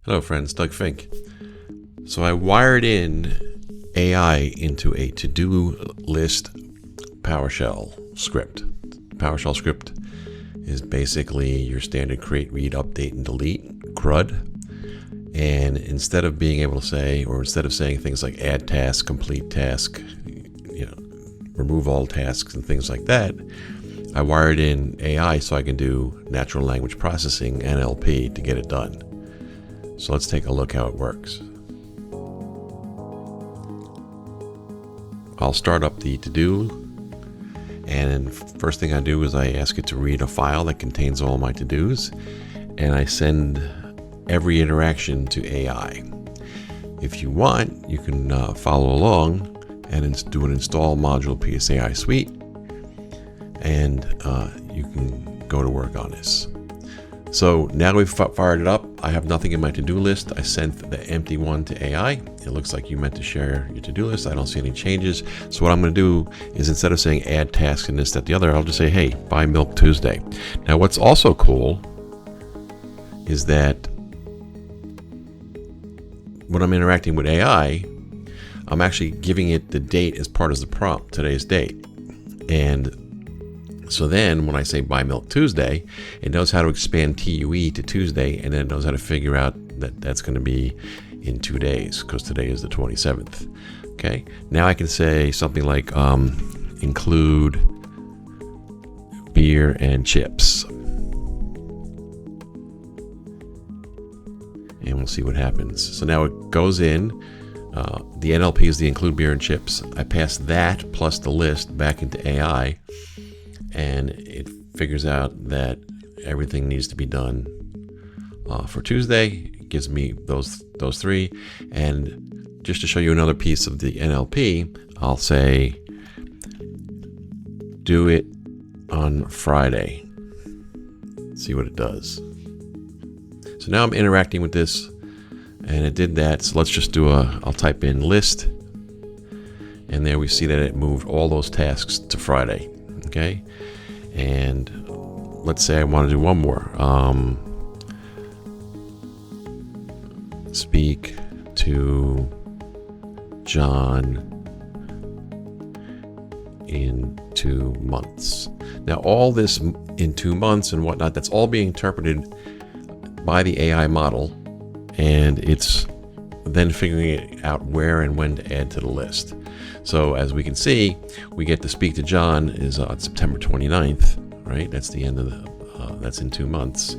Hello friends, Doug Finke. So I wired in AI into a to-do list PowerShell script. PowerShell script is basically your standard create, read, update, and delete CRUD. And instead of being able to say, or instead of saying things like add task, complete task, remove all tasks and things like that, I wired in AI so I can do natural language processing, NLP, to get it done. So let's take a look how it works. I'll start up the to-do, and first thing I do is I ask it to read a file that contains all my to-dos, and I send every interaction to AI. If you want, you can follow along and do an install module PSAISuite, and you can go to work on this. So now we've fired it up. I have nothing in my to-do list. I sent the empty one to AI. It looks like you meant to share your to-do list. I don't see any changes. So what I'm going to do is, instead of saying add tasks and this, that, the other, I'll just say, hey, buy milk Tuesday. Now what's also cool is that when I'm interacting with AI, I'm actually giving it the date as part of the prompt, today's date. And so then when I say buy milk Tuesday, it knows how to expand TUE to Tuesday, and then it knows how to figure out that that's going to be in 2 days, because today is the 27th. Okay, now I can say something like include beer and chips. And we'll see what happens. So now it goes in. The NLP is the include beer and chips. I pass that plus the list back into AI, and it figures out that everything needs to be done for Tuesday. It gives me those three. And just to show you another piece of the NLP, I'll say do it on Friday. See what it does. So now I'm interacting with this, and it did that. So let's just do I'll type in list, and there we see that it moved all those tasks to Friday. Okay, and let's say I want to do one more. Speak to John in 2 months. Now all this in 2 months and whatnot, that's all being interpreted by the AI model, and it's then figuring out where and when to add to the list. So as we can see, we get to speak to John is on September 29th, right? That's the end of that's in 2 months.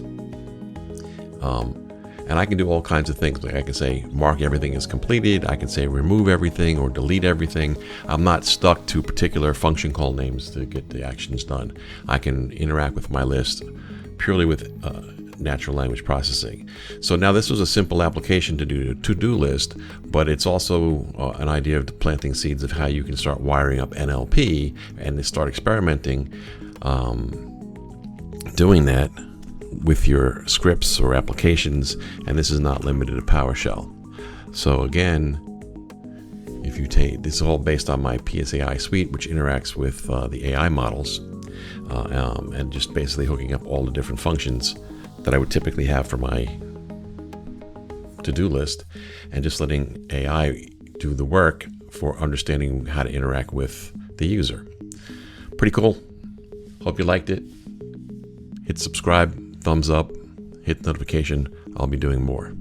And I can do all kinds of things. Like I can say mark everything as completed. I can say remove everything or delete everything. I'm not stuck to particular function call names to get the actions done. I can interact with my list purely with natural language processing. So now this was a simple application to do a to-do list, but it's also an idea of planting seeds of how you can start wiring up NLP and start experimenting doing that with your scripts or applications. And this is not limited to PowerShell. So again, if you take this, is all based on my PSAISuite, which interacts with the AI models, and just basically hooking up all the different functions that I would typically have for my to-do list, and just letting AI do the work for understanding how to interact with the user. Pretty cool. Hope you liked it. Hit subscribe, thumbs up, hit notification. I'll be doing more.